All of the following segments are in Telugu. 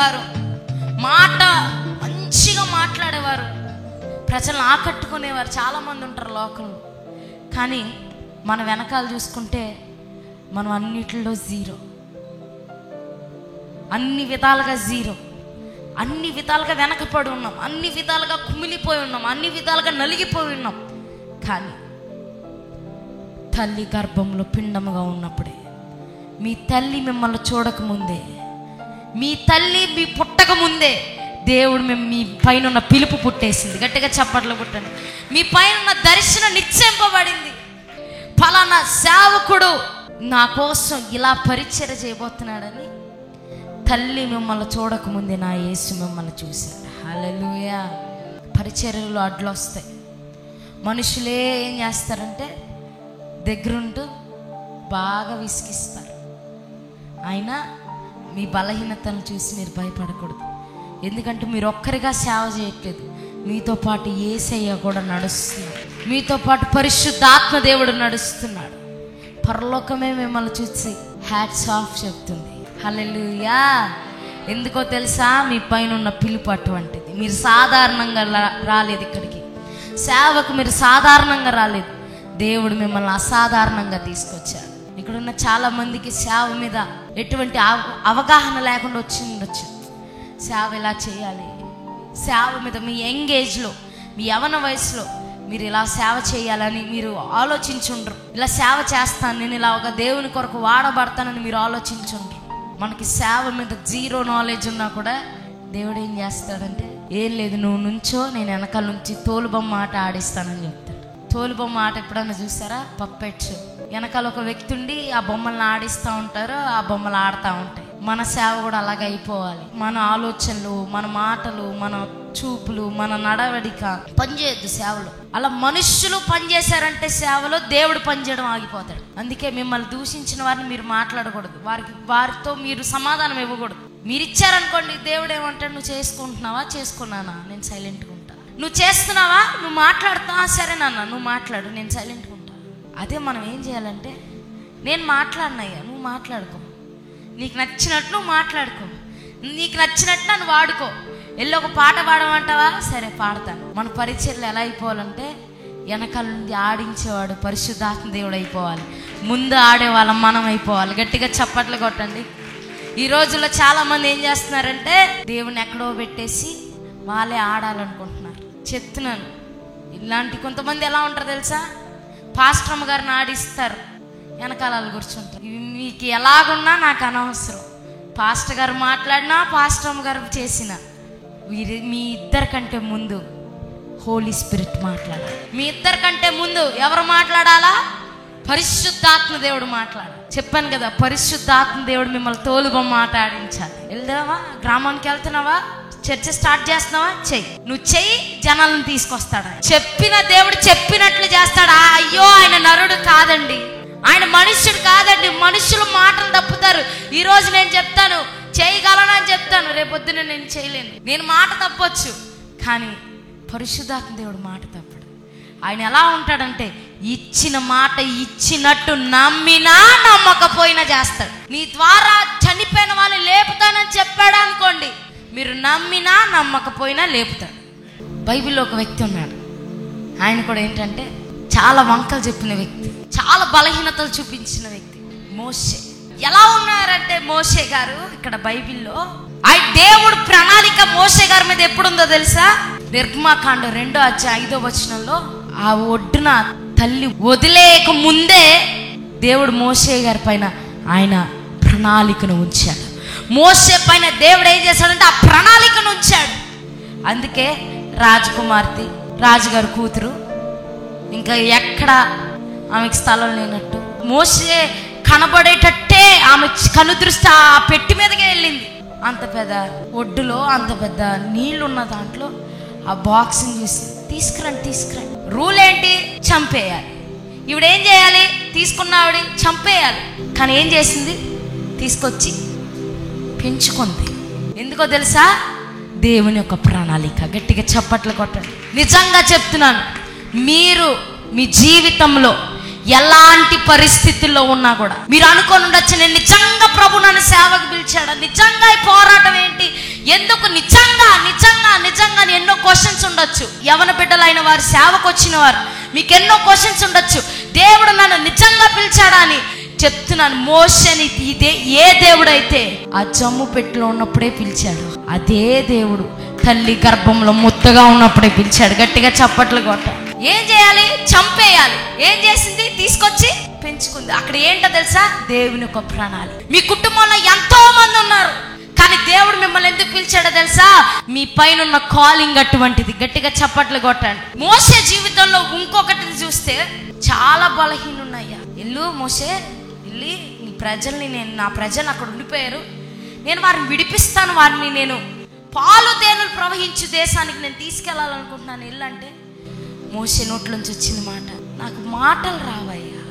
మాట్లాడేవారు, మాట మంచిగా మాట్లాడేవారు, ప్రజలను ఆకట్టుకునేవారు. చాలామంది ఉంటారు లోకంలో. కానీ మన వెనకాల చూసుకుంటే మనం అన్నిటిలో జీరో, అన్ని విధాలుగా జీరో, అన్ని విధాలుగా వెనకపడి ఉన్నాం, అన్ని విధాలుగా కుమిలిపోయి ఉన్నాం, అన్ని విధాలుగా నలిగిపోయి ఉన్నాం. కానీ తల్లి గర్భంలో పిండముగా ఉన్నప్పుడే, మీ తల్లి మిమ్మల్ని చూడకముందే, మీ తల్లి మీ పుట్టక ముందే దేవుడు మీ పైన ఉన్న పిలుపు పుట్టేసింది. గట్టిగా చప్పట్లు పుట్టండి. మీ పైన ఉన్న దర్శనం నిశ్చయింపబడింది. ఫలానా సేవకుడు నా కోసం ఇలా పరిచర్య చేయబోతున్నాడని తల్లి మిమ్మల్ని చూడకముందే నా యేసు మిమ్మల్ని చూశాడు. హల్లెలూయా. పరిచర్యలో అడ్లు వస్తాయి. మనుషులే ఏం చేస్తారంటే దగ్గరుంటూ బాగా విసిగిస్తారు. అయినా మీ బలహీనతను చూసి మీరు భయపడకూడదు. ఎందుకంటే మీరు ఒక్కరిగా సేవ చేయట్లేదు, మీతో పాటు యేసయ్య కూడా నడుస్తున్నాడు, మీతో పాటు పరిశుద్ధాత్మ దేవుడు నడుస్తున్నాడు. పరలోకమే మిమ్మల్ని చూసి హ్యాట్స్ ఆఫ్ చెప్తుంది. హల్లెలూయా. ఎందుకో తెలుసా? మీ పైన ఉన్న పిలుపు అటువంటిది. మీరు సాధారణంగా రాలేదు ఇక్కడికి, సేవకు మీరు సాధారణంగా రాలేదు. దేవుడు మిమ్మల్ని అసాధారణంగా తీసుకొచ్చాడు. ఇక్కడున్న చాలా మందికి సేవ మీద ఎటువంటి అవగాహన లేకుండా ఉండొచ్చు. సేవ ఇలా చేయాలి, సేవ మీద మీ యంగేజ్లో, మీ యవన వయసులో మీరు ఇలా సేవ చేయాలని మీరు ఆలోచించుండ్రు. ఇలా సేవ చేస్తాను, నేను ఇలా ఒక దేవుని కొరకు వాడబడతానని మీరు ఆలోచించుండ్రు. మనకి సేవ మీద జీరో నాలెడ్జ్ ఉన్నా కూడా దేవుడు ఏం చేస్తాడంటే, ఏం లేదు నువ్వు నుంచో, నేను వెనకాల నుంచి తోలుబొమ్మ ఆట ఆడిస్తానని చెప్తాడు. తోలుబొమ్మ ఆట ఎప్పుడన్నా చూసారా? పప్పెట్స్. వెనకాల ఒక వ్యక్తి ఉండి ఆ బొమ్మలను ఆడిస్తూ ఉంటారు, ఆ బొమ్మలు ఆడుతూ ఉంటాయి. మన సేవ కూడా అలాగే అయిపోవాలి. మన ఆలోచనలు, మన మాటలు, మన చూపులు, మన నడవడిక పనిచేయద్దు సేవలో. అలా మనుష్యులు పనిచేశారంటే సేవలో దేవుడు పనిచేయడం ఆగిపోతాడు. అందుకే మిమ్మల్ని దూషించిన వారిని మీరు మాట్లాడకూడదు, వారితో మీరు సమాధానం ఇవ్వకూడదు. మీరు ఇచ్చారనుకోండి, దేవుడు ఏమంటాడు? నువ్వు చేసుకుంటున్నావా? చేసుకున్నానా? నేను సైలెంట్గా ఉంటా. నువ్వు చేస్తున్నావా? నువ్వు మాట్లాడుతావా? సరే నాన్న నువ్వు మాట్లాడు, నేను సైలెంట్గా ఉంటా. అదే మనం ఏం చేయాలంటే, నేను మాట్లాడినయ్యా, నువ్వు మాట్లాడుకో, నీకు నచ్చినట్టు నువ్వు మాట్లాడుకో, నీకు నచ్చినట్టు నన్ను వాడుకో. వెళ్ళి ఒక పాట పాడమంటావా? సరే పాడతాను. మన పరిచర్లు ఎలా అయిపోవాలంటే, వెనకాల నుండి ఆడించేవాడు పరిశుద్ధాత్మ దేవుడు అయిపోవాలి, ముందు ఆడేవాళ్ళం మనం అయిపోవాలి. గట్టిగా చప్పట్లు కొట్టండి. ఈ రోజుల్లో చాలామంది ఏం చేస్తున్నారంటే, దేవుని ఎక్కడో పెట్టేసి వాళ్ళే ఆడాలనుకుంటున్నారు. చెప్తున్నాను, ఇలాంటి కొంతమంది ఎలా ఉంటారు తెలుసా? పాస్టర్ అమ్మ గారిని ఆడిస్తారు, వెనకాల కూర్చుంటారు. మీకు ఎలాగున్నా నాకు అనవసరం, పాస్టర్ గారు మాట్లాడినా, పాస్టర్ అమ్మ గారు చేసిన, మీ ఇద్దరికంటే ముందు హోలీ స్పిరిట్ మాట్లాడాలి. మీ ఇద్దరికంటే ముందు ఎవరు మాట్లాడాలా? పరిశుద్ధాత్మ దేవుడు మాట్లాడాలి. చెప్పాను కదా, పరిశుద్ధాత్మ దేవుడు మిమ్మల్ని తోలుబొమ్మ ఆట ఆడించాలి. వెళ్దావా? గ్రామానికి వెళ్తున్నావా? చర్చ స్టార్ట్ చేస్తున్నావా? చెయ్యి. నువ్వు చెయ్యి, జనాలను తీసుకొస్తాడు. చెప్పిన దేవుడు చెప్పినట్లు చేస్తాడు. అయ్యో ఆయన నరుడు కాదండి, ఆయన మనుష్యుడు కాదండి. మనుషులు మాటలు తప్పుతారు. ఈరోజు నేను చెప్తాను, చేయగలనని చెప్తాను, రేపొద్దున నేను చేయలేను. నేను మాట తప్పొచ్చు, కానీ పరిశుద్ధాత్మ దేవుడు మాట తప్పడు. ఆయన ఎలా ఉంటాడంటే, ఇచ్చిన మాట ఇచ్చినట్టు నమ్మినా నమ్మకపోయినా చేస్తాడు. నీ ద్వారా చనిపోయిన వాళ్ళు లేపుతానని చెప్పాడు అనుకోండి, మీరు నమ్మినా నమ్మకపోయినా లేపుతాడు. బైబిల్లో ఒక వ్యక్తి ఉన్నాడు, ఆయన కూడా ఏంటంటే చాలా వంకలు చెప్పిన వ్యక్తి, చాలా బలహీనతలు చూపించిన వ్యక్తి, మోషే. ఎలా ఉన్నారంటే మోషే గారు, ఇక్కడ బైబిల్లో ఆ దేవుడు ప్రణాళిక మోషే గారి మీద ఎప్పుడుందో తెలుసా? నిర్గమాకాండం 2:5 ఆ ఒడ్డున తల్లి వదిలేక ముందే దేవుడు మోషే గారి పైన ఆయన ప్రణాళికను ఉంచాడు. మోషే పైన దేవుడు ఏం చేశాడంటే ఆ ప్రణాళికను ఉంచాడు. అందుకే రాజకుమార్తె, రాజుగారి కూతురు, ఇంకా ఎక్కడ ఆమెకి స్థలం లేనట్టు, మోషే కనబడేటట్టే ఆమె కనుదృష్టి ఆ పెట్టి మీదకే వెళ్ళింది. అంత పెద్ద ఒడ్డులో, అంత పెద్ద నీళ్లున్న దాంట్లో ఆ బాక్స్ని చూసి తీసుకురండి. రూల్ ఏంటి? చంపేయాలి. ఈవిడేం చేయాలి? తీసుకున్న ఆవిడ చంపేయాలి. కానీ ఏం చేసింది? తీసుకొచ్చి పెంచుకుంది. ఎందుకో తెలుసా? దేవుని యొక్క ప్రణాళిక. గట్టిగా చప్పట్లు కొట్టండి. నిజంగా చెప్తున్నాను, మీరు మీ జీవితంలో ఎలాంటి పరిస్థితుల్లో ఉన్నా కూడా మీరు అనుకొని ఉండొచ్చు, నేను నిజంగా ప్రభు నన్ను సేవకు పిలిచాడు, నిజంగా ఈ పోరాటం ఏంటి, ఉండొచ్చు, యవన బిడ్డలైన వారు, సేవకు వచ్చిన వారు, మీకు ఎన్నో క్వశ్చన్స్ ఉండొచ్చు. దేవుడు నన్ను నిజంగా పిలిచాడా అని చెప్తున్నాను. మోషేని ఏ దేవుడైతే ఆ జమ్ము పెట్టెలో ఉన్నప్పుడే పిలిచాడు, అదే దేవుడు తల్లి గర్భంలో ముద్దగా ఉన్నప్పుడే పిలిచాడు. గట్టిగా చప్పట్లు కొట్ట. ఏం చేయాలి? చంపేయాలి. ఏం చేసింది? తీసుకొచ్చి పెంచుకుంది. అక్కడ ఏంటో తెలుసా? దేవుని యొక్క ప్రణాళిక. మీ కుటుంబంలో ఎంతో మంది ఉన్నారు, కానీ దేవుడు మిమ్మల్ని ఎందుకు పిలిచాడో తెలుసా? మీ పైన ఉన్న కాలింగ్ అటువంటిది. గట్టిగా చప్పట్లు కొట్టండి. మోషే జీవితంలో ఇంకొకటి చూస్తే చాలా బలహీనున్నాయ్యా. ఎల్లు మోషే, వెళ్ళి నీ ప్రజల్ని, నా ప్రజలు అక్కడ ఉండిపోయారు, నేను వారిని విడిపిస్తాను, వారిని నేను పాలు తేనెలు ప్రవహించే దేశానికి నేను తీసుకెళ్లాలనుకుంటున్నాను, వెళ్ళంటే మోషే నోట్లోంచి వచ్చింది మాట, నాకు మాటలు రావయ్యా,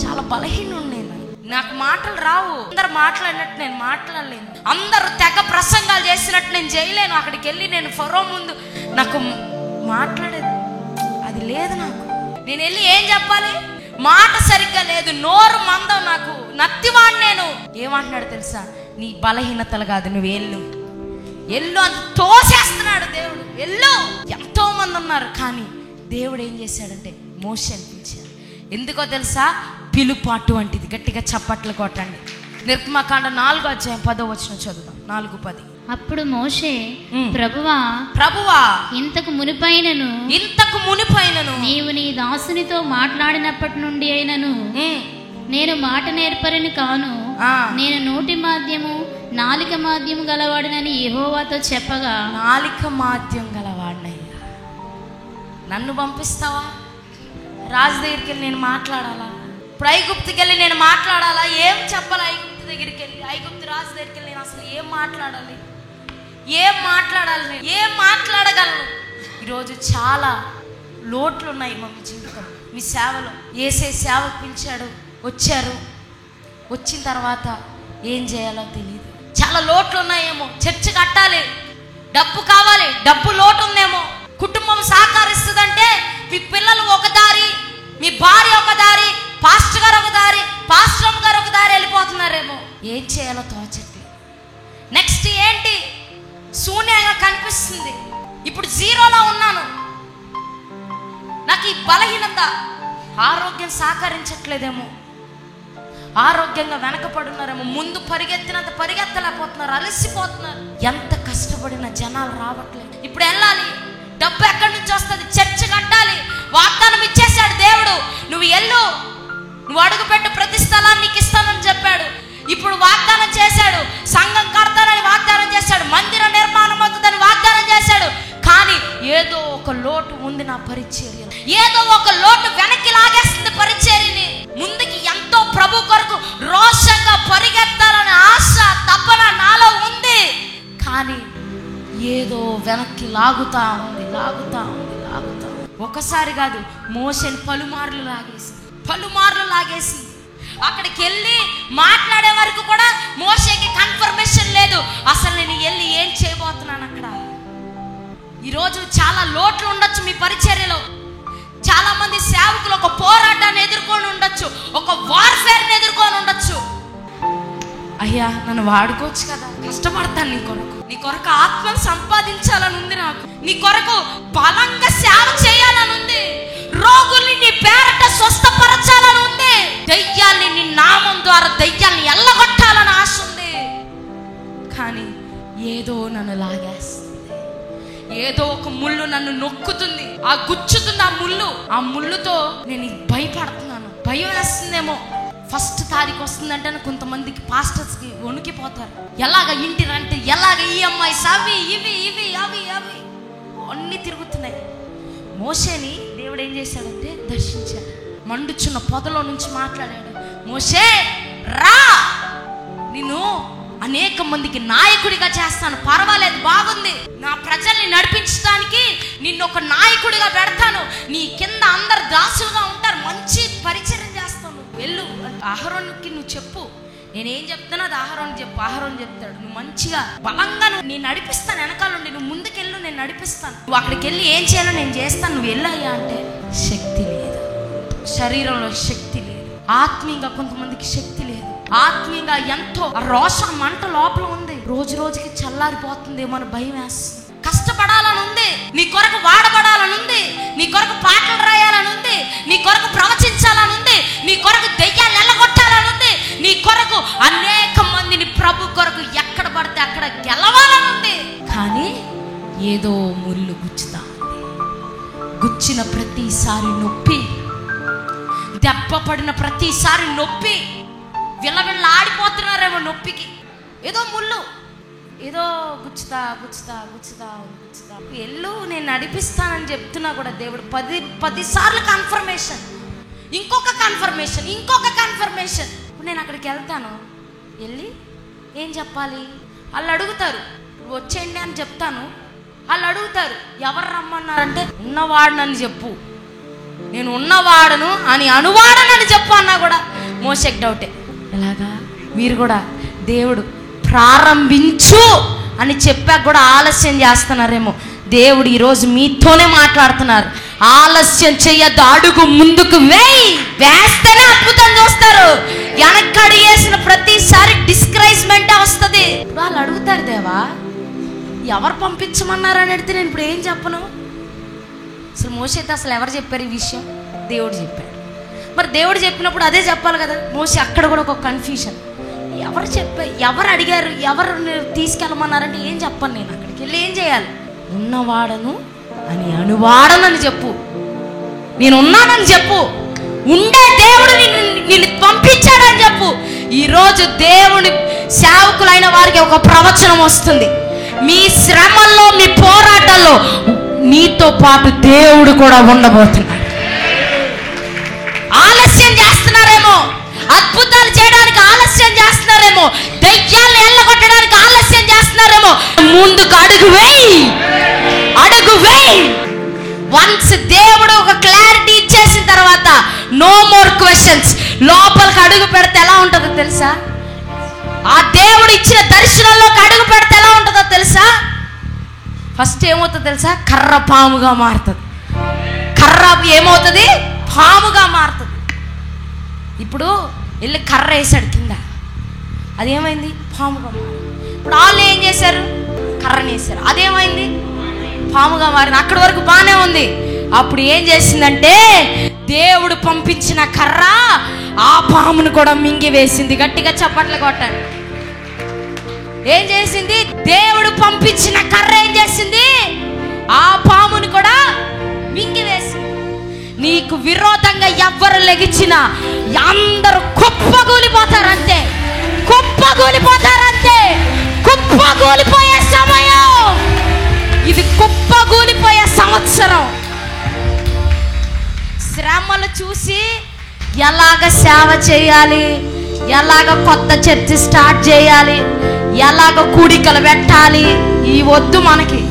చాలా బలహీనుడు నేను, నాకు మాటలు రావు, అందరు మాట్లాడినట్టు నేను మాట్లాడలేను, అందరూ తెగ ప్రసంగాలు చేసినట్టు నేను చేయలేను, అక్కడికి వెళ్ళి నేను ఫరో ముందు నాకు మాట్లాడేది అది లేదు, నాకు నేను వెళ్ళి ఏం చెప్పాలి? మాట సరిగ్గా లేదు, నోరు మందం, నాకు నత్తివాడు నేను. ఏమంటున్నాడు తెలుసా? నీ బలహీనతలు కాదు, నువ్వు ఎల్లు అంత తోసేస్తున్నాడు దేవుడు. ఎల్లు. ఎంతో మంది ఉన్నారు, కానీ దేవుడు ఏం చేశాడంటే మోషేని పిలిచాడు. ఎందుకో తెలుసా? పిలుపు అటువంటిది. గట్టిగా చప్పట్లు కొట్టండి. నిర్గమకాండం 4వ అధ్యాయం 10వ వచనం చదువుదాం. 4:10. అప్పుడు మోషే, ప్రభువా ఇంతకు మునిపైనను నీవు నీ దాసునితో మాట్లాడినప్పటి నుండి అయినను నేను మాట నేర్పరిని కాను, నేను నోటి మాధ్యము నాలిక మాధ్యము గలవాడినని యెహోవాతో చెప్పగా, నాలిక మాధ్యం గలవాడినయ్యా, నన్ను పంపిస్తావా? రాజు దగ్గరికి వెళ్ళి నేను మాట్లాడాలా? ఇప్పుడు ఐగుప్తుకి వెళ్ళి నేను మాట్లాడాలా? ఏం చెప్పాలి? ఐగుప్తు దగ్గరికి వెళ్ళి, ఐగుప్తు రాజు దగ్గరికి వెళ్ళి నేను అసలు ఏం మాట్లాడాలి? ఏం మాట్లాడగలను? ఈరోజు చాలా లోట్లు ఉన్నాయి మా జీవితం, మీ సేవలో. ఏసే సేవకు పిలిచాడు, వచ్చారు, వచ్చిన తర్వాత ఏం చేయాలో తెలియదు. చాలా లోట్లు ఉన్నాయేమో, చర్చ్ కట్టాలి, డబ్బు కావాలి, డబ్బు లోటు ఉందేమో, కుటుంబం సహకరిస్తుందంటే మీ పిల్లలు ఒక దారి, మీ భార్య ఒక దారి, పాస్టర్ గారు ఒక దారి, పాస్టర్ గారు ఒక దారి వెళ్ళిపోతున్నారేమో. ఏం చేయాలో తోచట్లేదు. నెక్స్ట్ ఏంటి? శూన్యంగా కనిపిస్తుంది. ఇప్పుడు జీరోలో ఉన్నాను, నాకు ఈ బలహీనత, ఆరోగ్యం సహకరించట్లేదేమో, ఆరోగ్యంగా వెనకపడున్నారేమో, ముందు పరిగెత్తినంత పరిగెత్తలేకపోతున్నారు, అలసిపోతున్నారు. ఎంత కష్టపడిన జనాలు రావట్లేదు. ఇప్పుడు వెళ్ళాలి, డబ్బు ఎక్కడి నుంచి వస్తుంది? చర్చ్ కట్టాలి, వాగ్దానం ఇచ్చేశాడు దేవుడు, నువ్వు వెళ్ళు, నువ్వు అడుగుపెట్టు, ప్రతి స్థలాన్ని నీకు ఇస్తానని చెప్పాడు. ఇప్పుడు వాగ్దానం చేశాడు, సంఘం కడతానని వాగ్దానం చేశాడు, మందిర నిర్మాణం అవుతుందని వాగ్దానం చేశాడు. కానీ ఏదో ఒక లోటు ఉంది నా పరిచర్యలో, ఏదో ఒక లోటు వెనక్కి లాగేస్తుంది పరిచర్యని. ముందుకి ఎంతో ప్రభు కొరకు రోషంగా పరిగెత్తాలనే ఆశ, తపన నాలో ఉంది, కానీ ఏదో వెనక్కి లాగుతా ఉంది. ఒకసారి కాదు, మోషేని పలుమార్లు లాగేసింది. అక్కడికి వెళ్ళి మాట్లాడే వరకు కూడా మోషేకి కన్ఫర్మేషన్ లేదు, అసలు నేను వెళ్ళి ఏం చేయబోతున్నాను అక్కడ. ఈరోజు చాలా లోట్లు ఉండొచ్చు మీ పరిచర్యలో. చాలా మంది సేవకులు ఒక పోరాటాన్ని ఎదుర్కొని ఉండొచ్చు, ఒక వార్ఫేర్ని ఎదుర్కొని ఉండొచ్చు. అయ్యా నన్ను వాడుకోవచ్చు కదా, కష్టపడతాను నీ కొరకు ఆత్మను సంపాదించాలని ఉంది నాకు, నీ కొరకు బలంగా సేవ చేయాలని ఉంది, రోగుల్ని నీ పేరట స్వస్థపరచాలని ఉంది, దయ్యాల్ని నీ నామం ద్వారా దయ్యాల్ని ఎల్లగొట్టాలని ఆశ ఉంది. కానీ ఏదో నన్ను లాగేస్తుంది, ఏదో ఒక ముళ్ళు నన్ను నొక్కుతుంది, ఆ గుచ్చుతుంది ఆ ముళ్ళుతో నేను భయపడుతున్నాను, భయం వేస్తుందేమో. ఫస్ట్ తారీఖు వస్తుందంటే కొంతమందికి పాస్టర్స్కి వణికిపోతారు. ఎలాగ ఇంటి రెంట్, ఎలాగ ఈఎంఐస్, అవి ఇవి అన్నీ తిరుగుతున్నాయి. మోషేని దేవుడు ఏం చేశాడంటే దర్శించాడు, మండుచున్న పొదలో నుంచి మాట్లాడాడు, మోషే రా, నిన్ను అనేక మందికి నాయకుడిగా చేస్తాను, పర్వాలేదు, బాగుంది, నా ప్రజల్ని నడిపించడానికి నిన్ను ఒక నాయకుడిగా పెడతాను, నీ కింద అందరు దాసులుగా ఉంటారు, మంచి పరిచయం చేస్తాను, వెళ్ళు. అహరోనుకి నువ్వు చెప్పు, నేనేం చెప్తానో అది అహరోను చెప్పు. అహరోను చెప్తాడు, నువ్వు మంచిగా బలంగా నేను నడిపిస్తాను, వెనకాలండి నువ్వు ముందుకెళ్ళు, నేను నడిపిస్తాను, నువ్వు అక్కడికి వెళ్ళి ఏం చేయాలో నేను చేస్తాను, నువ్వు వెళ్ళాయా అంటే శక్తి లేదు, శరీరంలో శక్తి లేదు, ఆత్మీయంగా కొంతమందికి శక్తి లేదు, ఆత్మీయంగా ఎంతో రోషం మంట లోపల ఉంది, రోజు రోజుకి చల్లారిపోతుంది, మన భయం వేస్తుంది. హెచ్చించబడాలని ఉంది, నీ కొరకు వాడబడాలని ఉంది, నీ కొరకు పాటలు రాయాలని ఉంది, నీ కొరకు ప్రవచించాలని ఉంది, నీ కొరకు దెయ్యాలు ఎల్లగొట్టాలని ఉంది, నీ కొరకు అనేక మందిని ప్రభు కొరకు ఎక్కడ పడితే అక్కడ గెలవాలని ఉంది. కానీ ఏదో ముళ్ళు గుచ్చుతా ఉంది. గుచ్చిన ప్రతిసారి నొప్పి, దెబ్బ పడిన ప్రతిసారి నొప్పి, విల్లవిల్ల ఆడిపోతున్నారేమో నొప్పికి. ఏదో ముళ్ళు, ఏదో గుచ్చుతా గుచ్చుతా గుచ్చుతా గుచ్చుతా ఎల్లు నేను నడిపిస్తానని చెప్తున్నా కూడా దేవుడు 10 సార్లు కన్ఫర్మేషన్, ఇంకొక కన్ఫర్మేషన్, ఇంకొక కన్ఫర్మేషన్. ఇప్పుడు నేను అక్కడికి వెళ్తాను, వెళ్ళి ఏం చెప్పాలి? వాళ్ళు అడుగుతారు, వచ్చేయండి అని చెప్తాను. వాళ్ళు అడుగుతారు, ఎవరు రమ్మన్నారంటే ఉన్నవాడనని చెప్పు, నేను ఉన్నవాడను అని అనువాడనని చెప్పు అన్నా కూడా మోషేకి డౌటే. ఎలాగా? మీరు కూడా దేవుడు ప్రారంభించు అని చెప్పాక కూడా ఆలస్యం చేస్తున్నారేమో. దేవుడు ఈరోజు మీతోనే మాట్లాడుతున్నారు. ఆలస్యం చెయ్యద్దు, అడుగు ముందుకు వేస్తేనే అద్భుతం చూస్తారు. వెనక్కడి వేసిన ప్రతిసారి డిస్కరేజ్మెంట్ వస్తుంది. వాళ్ళు అడుగుతారు, దేవా ఎవరు పంపించమన్నారని అడిగితే నేను ఇప్పుడు ఏం చెప్పను? అసలు మోషేతో అసలు ఎవరు చెప్పారు ఈ విషయం? దేవుడు చెప్పాడు. మరి దేవుడు చెప్పినప్పుడు అదే చెప్పాలి కదా. మోషే అక్కడ కూడా ఒక కన్ఫ్యూషన్, ఎవరు అడిగారు, ఎవరు తీసుకెళ్ళమన్నారంటే ఏం చెప్పను, నేను అక్కడికి వెళ్ళి ఏం చేయాలి? ఉన్నవాడను అని అనువాడనని చెప్పు, నేను ఉన్నానని చెప్పు, ఉండే దేవుడు నిన్ను పంపించాడని చెప్పు. ఈరోజు దేవుని సేవకులైన వారికి ఒక ప్రవచనం వస్తుంది. మీ శ్రమల్లో, మీ పోరాటాల్లో నీతో పాటు దేవుడు కూడా ఉండబోతున్నాడు. ఆలస్యం చేస్తున్నారేమో, అద్భుతాలు చేయడానికి ఆలస్యం చేస్తున్నారేమో, దయ్యాలను ఎల్లగొట్టడానికి ఆలస్యం చేస్తున్నారేమో. ముందుకు అడుగు వేయి. వన్స్ దేవుడు ఒక క్లారిటీ ఇచ్చేసిన తర్వాత నో మోర్ క్వశ్చన్స్. లోపలికి అడుగు పెడితే ఎలా ఉంటుందో తెలుసా? ఆ దేవుడు ఇచ్చిన దర్శనంలోకి అడుగు పెడితే ఎలా ఉంటుందో తెలుసా? ఫస్ట్ ఏమవుతుందో తెలుసా? కర్ర పాముగా మారుతుంది. కర్ర ఏమవుతుంది? పాముగా మారుతుంది. ఇప్పుడు వెళ్ళి కర్ర వేసాడు కింద, అదేమైంది? పాముగా మారింది. ఇప్పుడు వాళ్ళు ఏం చేశారు? కర్రని వేశారు, అదేమైంది? పాముగా మారింది. అక్కడి వరకు బాగానే ఉంది. అప్పుడు ఏం చేసిందంటే దేవుడు పంపించిన కర్ర ఆ పామును కూడా మింగి వేసింది. గట్టిగా చప్పట్లు కొట్టండి. ఏం చేసింది? దేవుడు పంపించిన కర్ర ఏం చేసింది? ఆ పాముని కూడా మింగి వేసింది. నీకు విరోధంగా ఎవ్వరు లెగిచినా అందరూ కుప్పగూలిపోతారంతే, కుప్పగూలిపోతారంతే. కుప్పగూలిపోయే సమయం ఇది, కుప్పగూలిపోయే సంవత్సరం. శ్రమలు చూసి ఎలాగ సేవ చేయాలి, ఎలాగ కొత్త చర్చి స్టార్ట్ చేయాలి, ఎలాగ కూడికలు పెట్టాలి, ఈ వద్దు మనకి.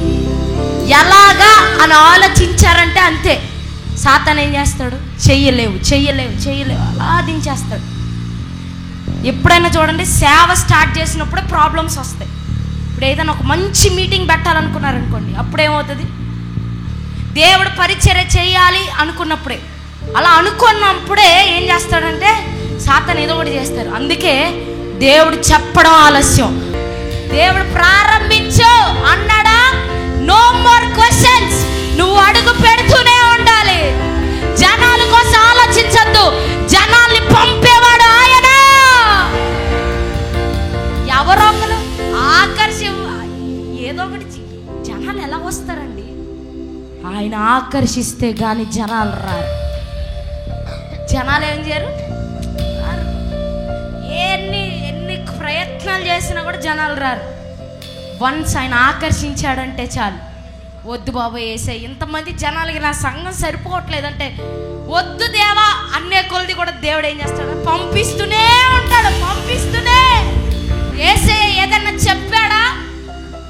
ఎలాగా అని ఆలోచించారంటే అంతే. సాతాను ఏం చేస్తాడు? చెయ్యలేవు అలా దించేస్తాడు. ఎప్పుడైనా చూడండి, సేవ స్టార్ట్ చేసినప్పుడే ప్రాబ్లమ్స్ వస్తాయి. ఇప్పుడు ఏదైనా ఒక మంచి మీటింగ్ పెట్టాలనుకున్నారనుకోండి, అప్పుడేమవుతుంది? దేవుడు పరిచర్య చేయాలి అనుకున్నప్పుడే, అలా అనుకున్నప్పుడే ఏం చేస్తాడంటే సాతాను ఏదో ఒకటి చేస్తారు. అందుకే దేవుడు చెప్పడం ఆలస్యం. దేవుడు ప్రారంభించు అన్నాడా? No more questions. నువ్వు అడుగు పెడుతూనే ఉండాలి. జనాల కోసం ఆలోచించద్దు, జనాల్ని పంపేవాడు ఆయన. ఎవరో ఒకరు ఏదో ఒకటి. జనాలు ఎలా వస్తారండి? ఆయన ఆకర్షిస్తే గాని జనాలు రారు. జనాలు ఏం చేయరు? ఎన్ని ప్రయత్నాలు చేసినా కూడా జనాలు రారు. వన్స్ ఆయన ఆకర్షించాడంటే చాలు. వద్దు బాబు యేసయ్య, ఇంతమంది జనాలకి నా సంఘం సరిపోవట్లేదంటే వద్దు దేవా అన్నే కొలది కూడా దేవుడు ఏం చేస్తాడు? పంపిస్తూనే ఉంటాడు, పంపిస్తూనే. యేసయ్య ఏదన్నా చెప్పాడా?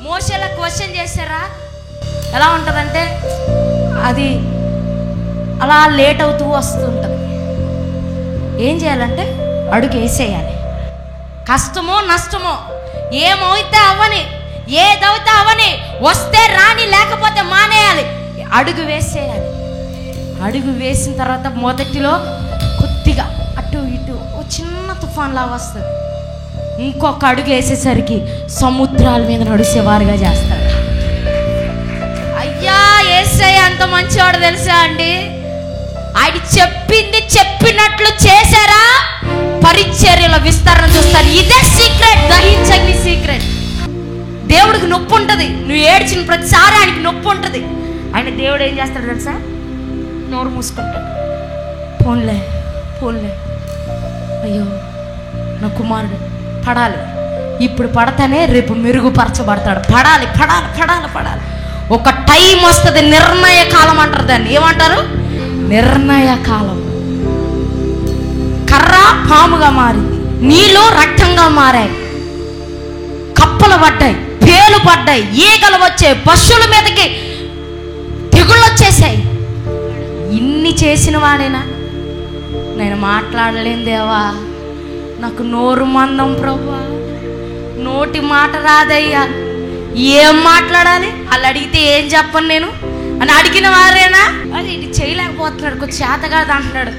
మోషేలా క్వశ్చన్ చేశారా? ఎలా ఉంటుందంటే అది అలా లేట్ అవుతూ వస్తుంటుంది. ఏం చేయాలంటే అడుగు వేసేయాలి. కష్టమో నష్టమో ఏమవుతే అవని, ఏదవుతే అవని, వస్తే రాని లేకపోతే మానేయాలి. అడుగు వేసేయాలి. అడుగు వేసిన తర్వాత మొదటిలో కొద్దిగా అటు ఇటు ఓ చిన్న తుఫాన్ లాగా వస్తుంది. ఇంకొక అడుగు వేసేసరికి సముద్రాల మీద నడిచేవారుగా చేస్తారు. యేసయ్య అంత మంచివాడు తెలుసా అండి. ఆయన చెప్పింది చెప్పినట్లు చేశారా, పరిచర్యల విస్తరణ చూస్తారు. ఇదే సీక్రెట్, గ్రహించని సీక్రెట్. దేవుడికి నొప్పి ఉంటుంది, నువ్వు ఏడ్చిన ప్రతిసారి ఆయనకి నొప్పి ఉంటుంది. ఆయన దేవుడు ఏం చేస్తాడు తెలుసా, నోరు మూసుకుంటాడు. పోన్లే పోన్లే, అయ్యో నా కుమారుడు పడాలి, ఇప్పుడు పడతానే రేపు మెరుగుపరచబడతాడు. పడాలి పడాలి పడాలి పడాలి. ఒక టైం వస్తుంది, నిర్ణయ కాలం అంటారు దాన్ని. ఏమంటారు? నిర్ణయ కాలం. కర్ర పాముగా మారింది, నీళ్ళు రక్తంగా మారాయి, కప్పలు పడ్డాయి, పేలు పడ్డాయి, ఈగలు వచ్చాయి, పశువుల మీదకి తెగుళ్ళు వచ్చేసాయి. ఇన్ని చేసిన వాడేనా? నేను మాట్లాడలేను దేవా, నాకు నోరు మందం ప్రభువా, నోటి మాట రాదయ్యా, ఏం మాట్లాడాలి? వాళ్ళు అడిగితే ఏం చెప్పను నేను అని అడిగిన వారేనా? అది ఇది చేయలేకపోతున్నాడు, కొంచెం చేత కాదు అంటున్నాడు.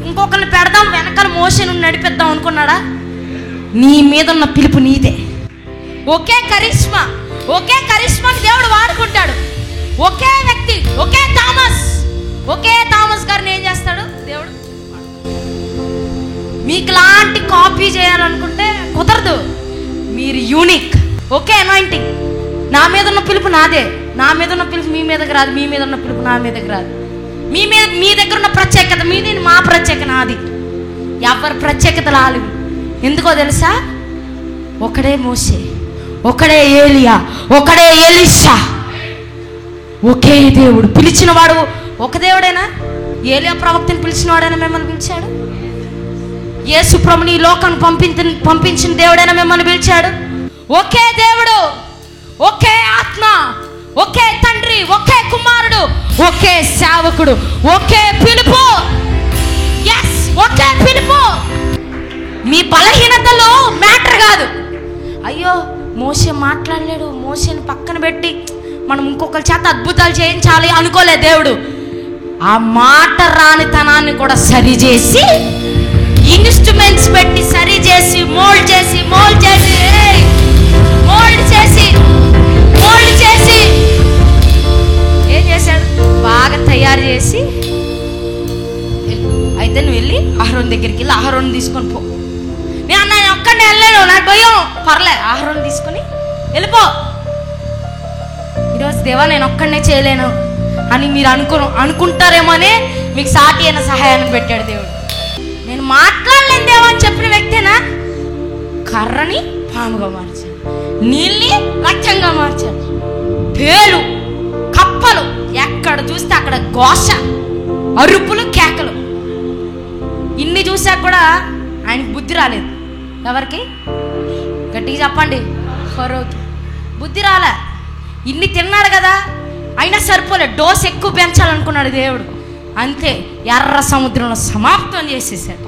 ఇంకొకరిని పెడదాం, వెనకాల మోషన్ నడిపిద్దాం అనుకున్నాడా? నీ మీద ఉన్న పిలుపు నీదే. ఒకే కరిష్మాని దేవుడు వాడుకుంటాడు. ఒకే వ్యక్తి, ఒకే థామస్ గారిని ఏం చేస్తాడు దేవుడు? మీకు లాంటి కాపీ చేయాలనుకుంటే కుదరదు. మీరు యూనిక్. ఒకే అనాయింటింగ్. నా మీద ఉన్న పిలుపు నాదే, నా మీద ఉన్న పిలుపు మీ మీదకి రాదు, మీ మీద ఉన్న పిలుపు నా మీదకి రాదు. మీ దగ్గర ఉన్న ప్రత్యేకత మీది, మా ప్రత్యేకత నాది. ఎవరి ప్రత్యేకత లాలి. ఎందుకో తెలుసా? ఒకడే మోసే, ఒకడే ఏలియా, ఒకడే ఎలీషా, ఒకే దేవుడు. పిలిచిన వాడు ఒక దేవుడేనా? ఏలియా ప్రవక్తని పిలిచిన వాడైనా మిమ్మల్ని పిలిచాడు? యేసు ప్రభుని ఈ లోకాన్ని పంపించిన దేవుడైనా మిమ్మల్ని పిలిచాడు? ఒకే దేవుడు, ఒకే ఆత్మ, ఒకే తండ్రి, ఒకే కుమారుడు, ఒకే సేవకుడు, ఒకే పిలుపు. ఎస్, ఒకే పిలుపు. మీ బలహీనతలో మ్యాటర్ కాదు. అయ్యో మోసే మాట్లాడలేడు, మోసేని పక్కన పెట్టి మనం ఇంకొకరి చేత అద్భుతాలు చేయించాలి అనుకోలే దేవుడు. ఆ మాట రానితనాన్ని కూడా సరిచేసి, ఇన్స్ట్రుమెంట్స్ పెట్టి సరిచేసి, మోల్డ్ చేసి ఏం చేశాడు? బాగా తయారు చేసి, అయితే నువ్వు వెళ్ళి అహరోన్ దగ్గరికి వెళ్ళి అహరోన్ తీసుకొని పో. నేను ఒక్కడిని వెళ్ళలేను, నాకు భయం. పర్లే, అహరోన్ తీసుకొని వెళ్ళిపో. ఈరోజు దేవా నేను ఒక్కడనే చేయలేను అని మీరు అనుకుంటారేమోనే మీకు సాటి అయిన సహాయాన్ని పెట్టాడు దేవుడు. నేను మాట్లాడలేను దేవా అని చెప్పిన వ్యక్తేనా? కర్రని పాముగా మార్చాడు, నీళ్ళని రక్తంగా మార్చాడు, పేలు, కప్పలు, ఎక్కడ చూస్తే అక్కడ ఘోష, అరుపులు, కేకలు. ఇన్ని చూసాక కూడా ఆయనకి బుద్ధి రాలేదు. ఎవరికి? గట్టిగా చెప్పండి. ఫరోకి బుద్ధి రాలే. ఇన్ని తిన్నాడు కదా, అయినా సరిపోలే. డోస్ ఎక్కువ పెంచాలనుకున్నాడు దేవుడు. అంతే, ఎర్ర సముద్రంలో సమాప్తం చేసేసాడు.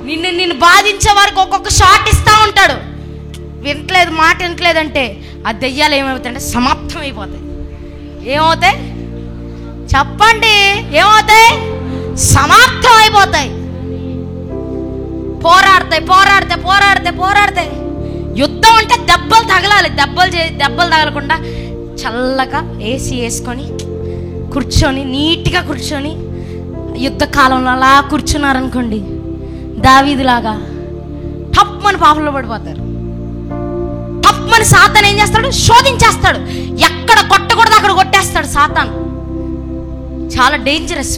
నిన్ను బాధించే వారికి ఒక్కొక్క షాట్ ఇస్తూ ఉంటాడు. వింటలేదు, మాట వింటలేదంటే ఆ దెయ్యాలు ఏమవుతాయంటే సమాప్తం అయిపోతాయి. ఏమవుతాయి చెప్పండి? ఏమవుతాయి? సమాప్తం అయిపోతాయి. పోరాడతాయి. యుద్ధం అంటే దెబ్బలు తగలాలి. దెబ్బలు తగలకుండా చల్లగా ఏసీ వేసుకొని కూర్చొని, నీట్గా కూర్చొని, యుద్ధ కాలంలో అలా కూర్చున్నారనుకోండి, దావీదులాగా టప్మని పాపంలో పడిపోతారు. టప్మని సాతాను ఏం చేస్తాడు? శోధించేస్తాడు. ఎక్కడ కొట్టకూడదు అక్కడ కొట్టేస్తాడు సాతాను. చాలా డేంజరస్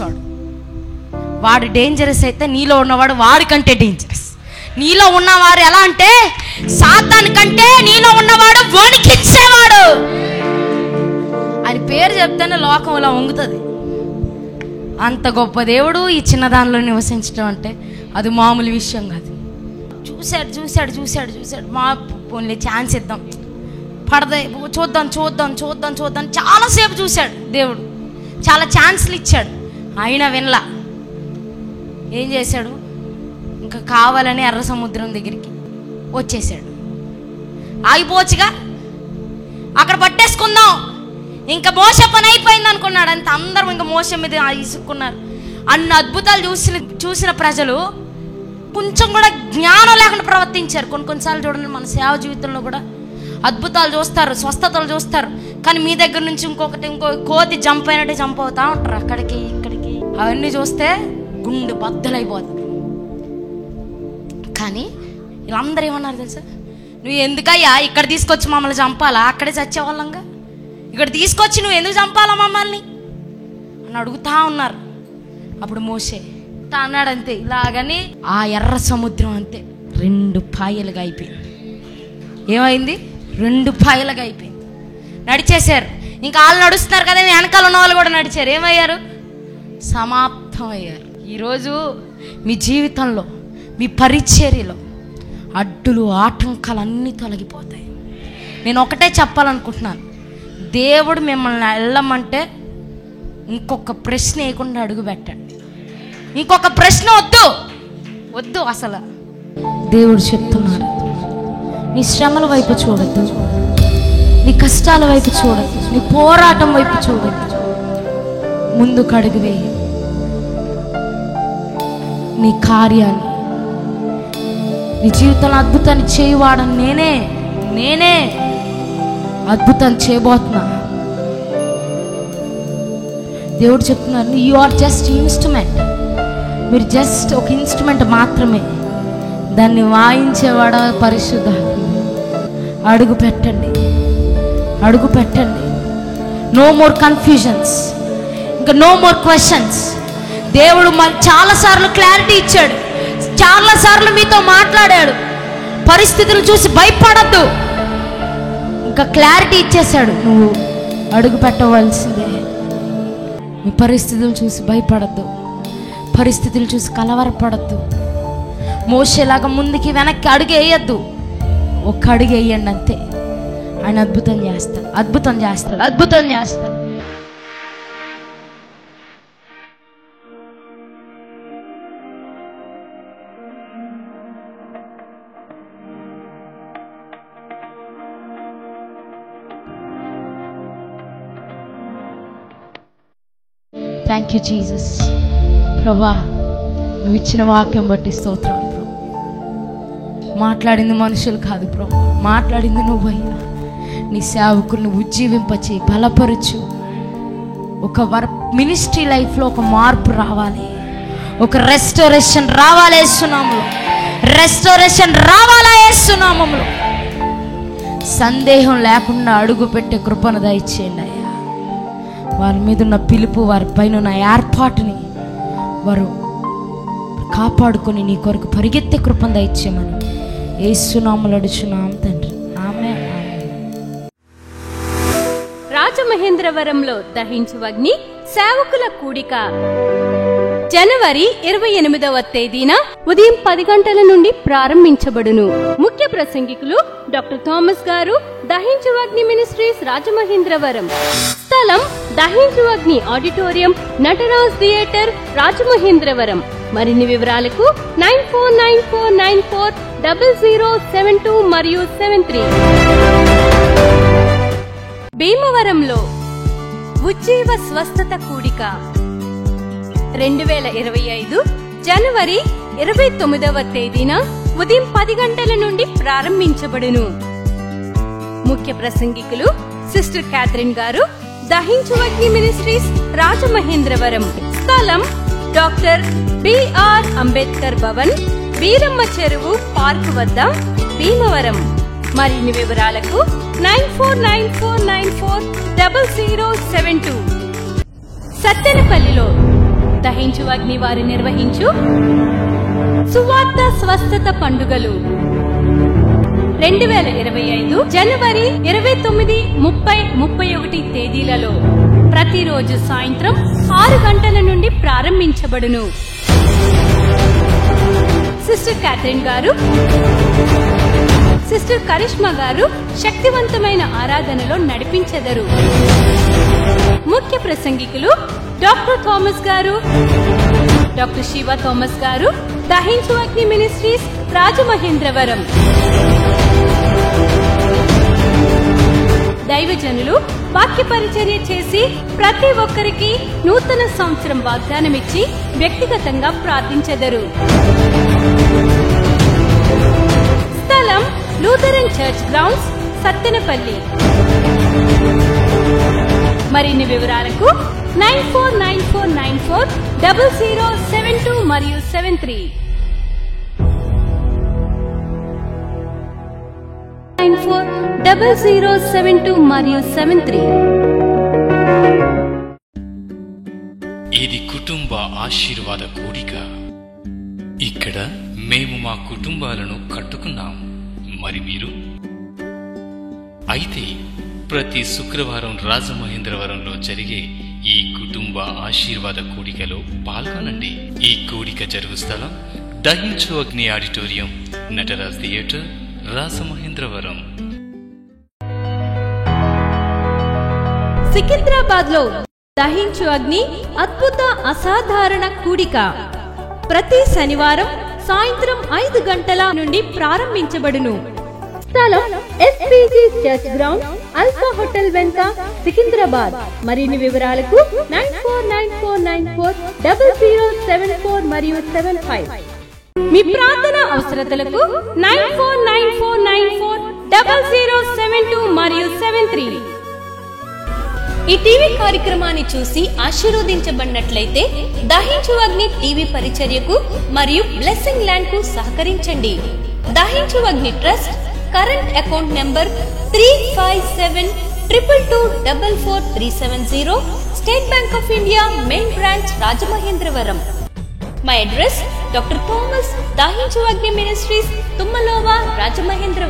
వాడు డేంజరస్ అయితే నీలో ఉన్నవాడు వాడికంటే డేంజరస్. నీలో ఉన్నవారు ఎలా అంటే సాతాను కంటే నీలో ఉన్నవాడు వణికించేవాడు. ఆయన పేరు చెప్తేనే లోకంలో వంగుతుంది. అంత గొప్ప దేవుడు ఈ చిన్నదానిలో నివసించడం అంటే అది మామూలు విషయం కాదు. చూశాడు. మా పోన్లే ఛాన్స్ ఇద్దాం, పడదే, చూద్దాం చాలాసేపు చూశాడు దేవుడు. చాలా ఛాన్స్లు ఇచ్చాడు, అయినా వినలా. ఏం చేశాడు? ఇంకా కావాలని ఎర్ర సముద్రం దగ్గరికి వచ్చేసాడు. ఆగిపోవచ్చుగా, అక్కడ పట్టేసుకుందాం, ఇంకా మోస పని అయిపోయింది అనుకున్నాడు. అంత అందరం ఇంకా మోస మీద ఇసుక్కున్నారు. అన్ని అద్భుతాలు చూసిన ప్రజలు కొంచెం కూడా జ్ఞానం లేకుండా ప్రవర్తించారు. కొన్నిసార్లు చూడండి, మన సేవ జీవితంలో కూడా అద్భుతాలు చూస్తారు, స్వస్థతలు చూస్తారు. కానీ మీ దగ్గర నుంచి ఇంకో కోతి జంప్ అయినట్టే జంప్ అవుతా ఉంటారు అక్కడికి ఇక్కడికి. అవన్నీ చూస్తే గుండె బద్దలైపోతుంది. కానీ వీళ్ళందరూ ఏమన్నారు తెలుసా? నువ్వు ఎందుకయ్యా ఇక్కడ తీసుకొచ్చి మమ్మల్ని చంపాలా? అక్కడే చచ్చేవాళ్ళంగా, ఇక్కడ తీసుకొచ్చి నువ్వు ఎందుకు చంపాలా మమ్మల్ని అని అడుగుతా ఉన్నారు. అప్పుడు మోషే అన్నాడు అంతే, ఇలాగని ఆ ఎర్ర సముద్రం అంతే 2 పాయలుగా అయిపోయింది. ఏమైంది? 2 పాయలుగా అయిపోయింది. నడిచేశారు. ఇంకా వాళ్ళు నడుస్తున్నారు కదా, వెనకాల ఉన్న వాళ్ళు కూడా నడిచారు. ఏమయ్యారు? సమాప్తం అయ్యారు. ఈరోజు మీ జీవితంలో, మీ పరిచర్యలో అడ్డులు ఆటంకాలు అన్నీ తొలగిపోతాయి. నేను ఒకటే చెప్పాలనుకుంటున్నాను, దేవుడు మిమ్మల్ని వెళ్ళమంటే ఇంకొక ప్రశ్న వేయకుండా అడుగు పెట్టండి. ఇంకొక ప్రశ్న వద్దు అసలు. దేవుడు చెప్తున్నాడు, నీ శ్రమల వైపు చూడద్దు, నీ కష్టాల వైపు చూడద్దు, నీ పోరాటం వైపు చూడద్దు, ముందుకు అడుగు వేయి. నీ కార్యాన్ని, నీ జీవితంలో అద్భుతాన్ని చేయవాడని నేనే అద్భుతం చేయబోతున్నా. దేవుడు చెప్తున్నారు, యు ఆర్ జస్ట్ ఇన్స్ట్రుమెంట్. మీరు జస్ట్ ఒక ఇన్స్ట్రుమెంట్ మాత్రమే. దాన్ని వాయించేవాడ పరిశుద్ధ. అడుగు పెట్టండి. నో మోర్ కన్ఫ్యూజన్స్, ఇంకా నో మోర్ క్వశ్చన్స్. దేవుడు చాలాసార్లు క్లారిటీ ఇచ్చాడు, చాలాసార్లు మీతో మాట్లాడాడు. పరిస్థితులు చూసి భయపడద్దు, ఇంకా క్లారిటీ ఇచ్చేశాడు. నువ్వు అడుగు పెట్టవలసిందే. మీ పరిస్థితులు చూసి భయపడద్దు, పరిస్థితులు చూసి కలవరపడద్దు. మోషేలాగా ముందుకి వెనక్కి అడుగు వేయద్దు, ఒక్క అడుగు వేయండి అంతే. ఆయన అద్భుతం చేస్తాడు. Thank you Jesus. ప్రభా, నువ్వు ఇచ్చిన వాక్యం బట్టి స్తోత్రాలు ప్రభు. మాట్లాడింది మనుషులు కాదు ప్రభు, మాట్లాడింది నువ్వయ్యా. నీ సేవకుల్ని ఉజ్జీవింపచి బలపరచు. ఒక మినిస్ట్రీ లైఫ్లో ఒక మార్పు రావాలి, ఒక రెస్టోరేషన్ రావాలి యేసునామములో. సందేహం లేకుండా అడుగు పెట్టే కృపను దయచేయండి అయ్యా. వారి మీద ఉన్న పిలుపు, వారి పైన ఉన్న ఏర్పాటుని వారు కాపాడుకొని నీ కొరకు పరిగెత్తే కృపను దయచేయమని యేసునామములో అడుగుచున్నాం తండ్రి, ఆమేన్. రాజమహేంద్రవరంలో దహించు అగ్ని సేవకుల కూడిక జనవరి 28వ తేదీన ఉదయం 10 గంటల నుండి ప్రారంభించబడును. ముఖ్య ప్రసంగికులు డాక్టర్ థామస్ గారు, దహించు అగ్ని మినిస్ట్రీస్ రాజమహేంద్రవరం. స్థలం దహించు అగ్ని ఆడిటోరియం, నటరాజ్ థియేటర్, రాజమహేంద్రవరం. మరిన్ని వివరాలకు 9494940072 మరియు 73. భీమవరంలో ఉజ్జీవ స్వస్థత కూడిక 2025 జనవరి 29వ తేదీన ఉదయం 10 గంటల నుండి ప్రారంభించబడును. ముఖ్య ప్రసంగికులు సిస్టర్ క్యాథరిన్ గారు, దహించు అగ్ని మినిస్ట్రీస్ రాజమహేంద్రవరం. స్థలం డాక్టర్ బిఆర్ అంబేద్కర్ భవన్, వీరమ్మ చెరువు పార్క్ వద్ద, భీమవరం. మరిన్ని వివరాలకు 9494940072. సత్తెనపల్లిలో దహించు అగ్ని వారు నిర్వహించు సువార్త స్వస్థత పండుగలు 2025 జనవరి 29, 30, 31 తేదీలలో ప్రతిరోజు సాయంత్రం 6 గంటల నుండి ప్రారంభించబడును. సిస్టర్ క్యాథరిన్ గారు, సిస్టర్ కరిష్మా గారు శక్తివంతమైన ఆరాధనలో నడిపించెదరు. ముఖ్య ప్రసంగికులు డాక్టర్ థామస్ గారు, డాక్టర్ శివ థామస్ గారు, దహించు అగ్ని మినిస్ట్రీస్ రాజమహేంద్రవరం. దైవజనులు వాక్య పరిచర్య చేసి ప్రతి ఒక్కరికి నూతన సంవత్సరం వాగ్దానమిచ్చి వ్యక్తిగతంగా ప్రార్థించెదరు. స్థలం లూథరన్ చర్చ్ గ్రౌండ్స్, సత్తెనపల్లి. మరిన్ని వివరాలకు 9494940072 మరియు 73 940072 మరియు 73. ఇది కుటుంబ ఆశీర్వాద కూడిక. ఇక్కడ మేము మా కుటుంబాలను కట్టుకున్నాం. మరి మీరు? అయితే ప్రతి శుక్రవారం రాజమహేంద్రవరంలో జరిగే ఈ కుటుంబ ఆశీర్వాద కూడికలో పాల్గొనండి. ఈ కూడిక జరుగు స్థలం దహించు అగ్ని ఆడిటోరియం, నటరాజ్ థియేటర్, రాజమహేంద్రవరం. సికింద్రాబాద్ లో దహించు అగ్ని అద్భుత అసాధారణ కూడిక ప్రతి శనివారం సాయంత్రం 5 గంటల నుండి ప్రారంభించబడును. స్థలం SPG church ground, alpha hotel వెనుక, సికింద్రాబాద్. మరిన్ని వివరాలకు 9494940074 మరియు 75. మీ ప్రార్థన అవసరతలకు 9494940072 మరియు 73. ఈ టీవీ కార్యక్రమాన్ని చూసి ఆశీర్వదించబడినట్లయితే దహించు అగ్ని టీవీ పరిచర్యకు మరియు బ్లెస్సింగ్ ల్యాండ్ కు సహకరించండి. దహించు అగ్ని trust current account number 357222444370, State Bank of India main branch, Rajamahendravaram. My address doctor Thomas దహించు అగ్ని మినిస్ట్రీస్, తుమ్మలోవా, రాజమహేంద్రవరం.